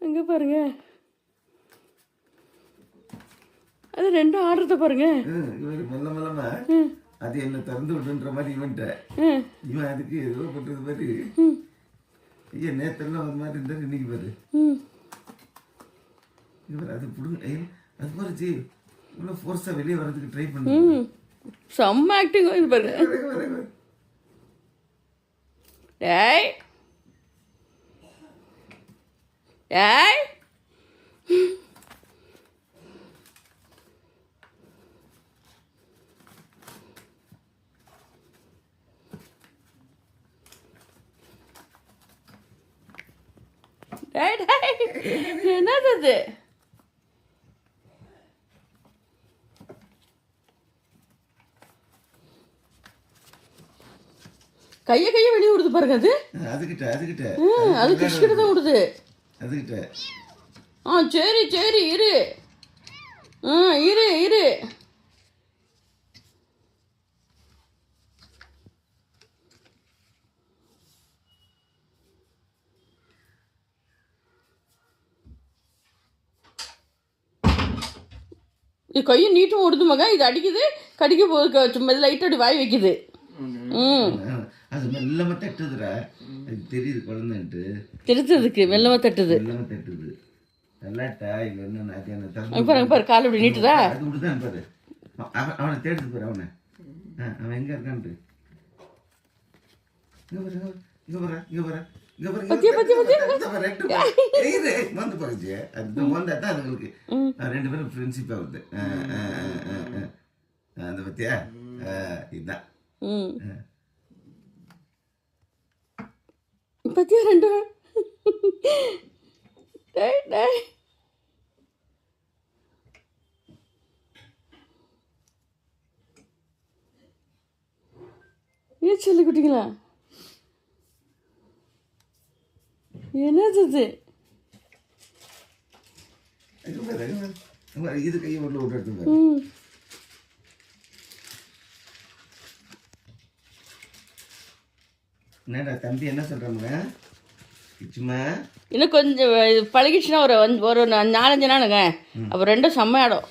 அங்கே பாருங்க, அது ரெண்டும் ஆடுறத பாருங்க. இவர் மெல்ல மெல்லமா அது என்ன திறந்து விடுன்ற மாதிரி இவன்ட்ட இவன் அதுக்கு ஏதோ பண்றது மாதிரி. ஐயா நேத்தெல்லாம் ஒரு மாதிரி இருந்தாரு, இன்னைக்கு பாரு இவர் அது பிடுங்க அது மாதிரி இவ்வளோ ஃபோர்ஸாக வெளியே வர்றதுக்கு ட்ரை பண்ணு. செம்ம ஆக்டிங் இது பாருங்க. டேய் டேய் டேய் டேய் என்னது அது? கையை வெளியே விடுது பாருங்க. அது அது கிஷ்கிட்ட தான் விடுது. சரி சரி இரு. இரு இரு. இது கையை நீட்டும் விடுது மகன். இது அடிக்குது, கடிக்க போது சும்மா லைட்டாக அப்படி வாய் வைக்குது. அது மெல்லமா தட்டுதுடா, அது தெரியுது குழந்தைன்ட்டு. தெரிஞ்சதுக்கு மெல்லமா தட்டுது. நல்லாட்டா இவ என்ன பாரு கால் இப்படி நீட்டுதா. அது விட்டுதான் பாரு. அவனை தேடுது பாரு. அவன் எங்க இருக்கான்ட்டு வந்து பாக்குச்சு. அது வந்தாட்டா அதுங்களுக்கு ரெண்டு பேரும் ஃப்ரெண்ட்ஷிப் ஆகுது. அந்த பத்தியா இதுதான் பத்தியா ரெண்டு ஏன் சொல்லி குட்டிங்களா? என்னது இது கையை உள்ள விட்டு எடுத்து என்னடா தம்பி என்ன சொல்றாங்க? சும்மா இன்னும் கொஞ்சம் பழகிடுச்சுன்னா ஒரு 4-5 நாளுங்க. அப்புறம் ரெண்டும் செம்மையாடும்.